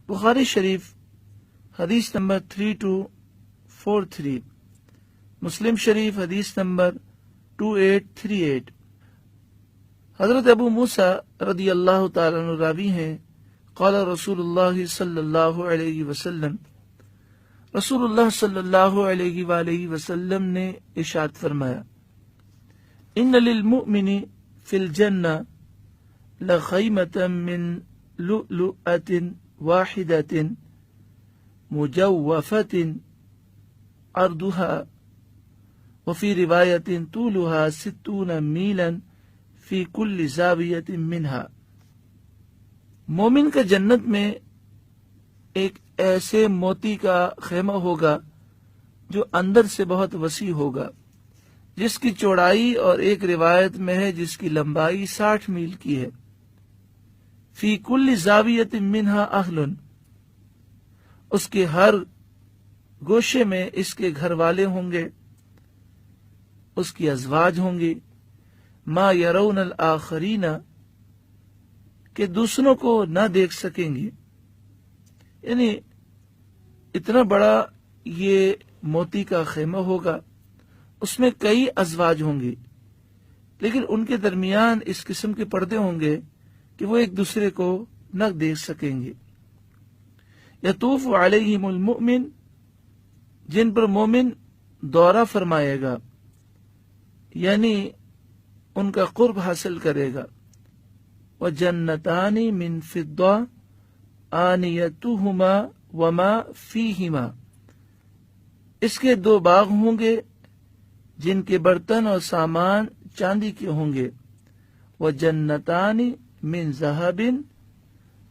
بخاری شریف حدیث نمبر 3243، مسلم شریف حدیث نمبر 2838۔ حضرت ابو موسیٰ رضی اللہ تعالیٰ عنہ راوی ہیں، قال رسول اللہ صلی اللہ علیہ وسلم، رسول اللہ صلی اللہ علیہ وآلہ وسلم نے ارشاد فرمایا، ان للمؤمن فی الجنہ لخیمۃ من لؤلؤۃ واحدۃ مجوفۃ عرضها وفی روایت طولها 60 میلا فی کل زاویۃ منها۔ مومن کا جنت میں ایک ایسے موتی کا خیمہ ہوگا جو اندر سے بہت وسیع ہوگا، جس کی چوڑائی اور ایک روایت میں ہے جس کی لمبائی 60 میل کی ہے۔ فی کل زاویۃ منها اہل، اس کے ہر گوشے میں اس کے گھر والے ہوں گے، اس کی ازواج ہوں گی، ما یرون الآخرین، کہ دوسروں کو نہ دیکھ سکیں گے۔ یعنی اتنا بڑا یہ موتی کا خیمہ ہوگا، اس میں کئی ازواج ہوں گی، لیکن ان کے درمیان اس قسم کے پردے ہوں گے کہ وہ ایک دوسرے کو نہ دیکھ سکیں گے۔ یطوف علیہم المؤمن، جن پر مومن دورہ فرمائے گا، یعنی ان کا قرب حاصل کرے گا۔ وجنتان من فضہ آنیتہما وما فیہما، اس کے 2 باغ ہوں گے جن کے برتن اور سامان چاندی کے ہوں گے۔ وجنتان من ذہب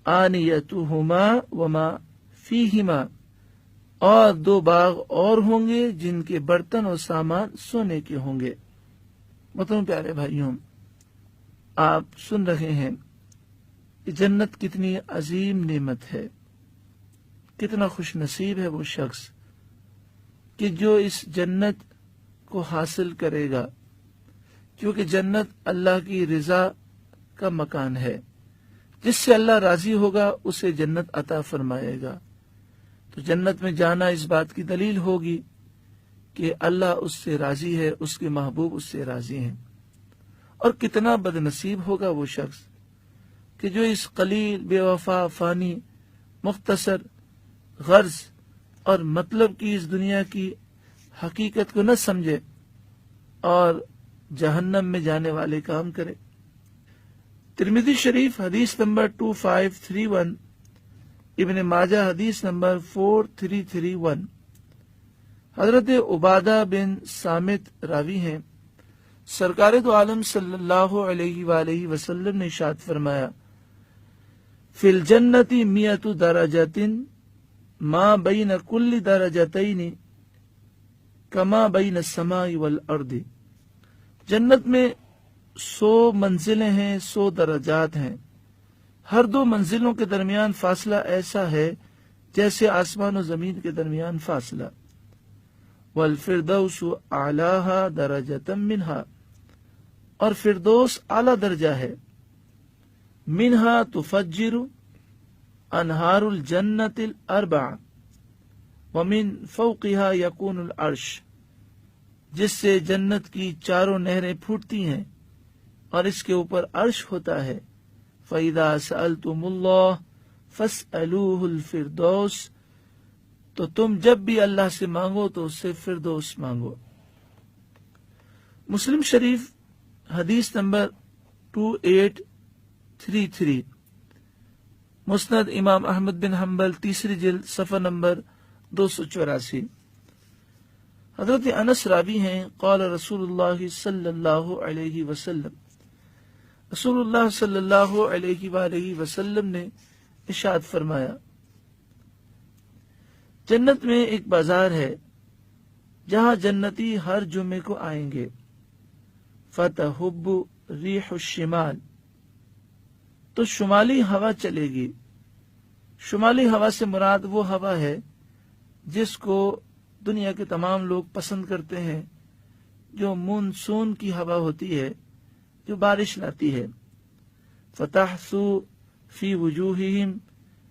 آنیتہما وما فیہما، اور 2 باغ اور ہوں گے جن کے برتن اور سامان سونے کے ہوں گے۔ محترم پیارے بھائیوں، آپ سن رہے ہیں کہ جنت کتنی عظیم نعمت ہے، کتنا خوش نصیب ہے وہ شخص کہ جو اس جنت کو حاصل کرے گا، کیونکہ جنت اللہ کی رضا کا مکان ہے۔ جس سے اللہ راضی ہوگا اسے جنت عطا فرمائے گا۔ تو جنت میں جانا اس بات کی دلیل ہوگی کہ اللہ اس سے راضی ہے، اس کے محبوب اس سے راضی ہیں۔ اور کتنا بد نصیب ہوگا وہ شخص کہ جو اس قلیل، بے وفا، فانی، مختصر، غرض اور مطلب کی اس دنیا کی حقیقت کو نہ سمجھے اور جہنم میں جانے والے کام کرے۔ ترمذی شریف حدیث نمبر 2531، ابن ماجہ حدیث نمبر 4331۔ حضرت عبادہ بن صامت راوی ہیں، سرکار دو عالم صلی اللہ علیہ وآلہ وسلم نے ارشاد فرمایا، فی الجنت 100 درجۃ ما بین کل درجتین کما بین السماء والارض، جنت میں 100 منزلیں ہیں، 100 درجات ہیں، ہر 2 منزلوں کے درمیان فاصلہ ایسا ہے جیسے آسمان و زمین کے درمیان فاصلہ۔ والفردوس اعلیٰ درجۃ منہا، اور فردوس اعلیٰ درجہ ہے۔ منہا تفجر انہار الجنت الاربع ومن فوقها یکون العرش، جس سے جنت کی 4 نہریں پھوٹتی ہیں اور اس کے اوپر عرش ہوتا ہے۔ فَإِذَا سَأَلْتُمُ اللَّهَ فَاسْأَلُوهُ الْفِرْدَوْسَ، تو تم جب بھی اللہ سے مانگو تو اس سے فردوس مانگو۔ مسلم شریف حدیث نمبر 2833، مسند امام احمد بن حنبل 3 جلد صفحہ نمبر 284۔ حضرت انس راوی ہیں، قال رسول اللہ صلی اللہ علیہ وسلم، رسول اللہ صلی اللہ علیہ وآلہ وسلم نے ارشاد فرمایا، جنت میں ایک بازار ہے جہاں جنتی ہر جمعے کو آئیں گے۔ فتحب ریح الشمال، تو شمالی ہوا چلے گی۔ شمالی ہوا سے مراد وہ ہوا ہے جس کو دنیا کے تمام لوگ پسند کرتے ہیں، جو مونسون کی ہوا ہوتی ہے، جو بارش لاتی ہے۔ فتحسو فی وجوہہم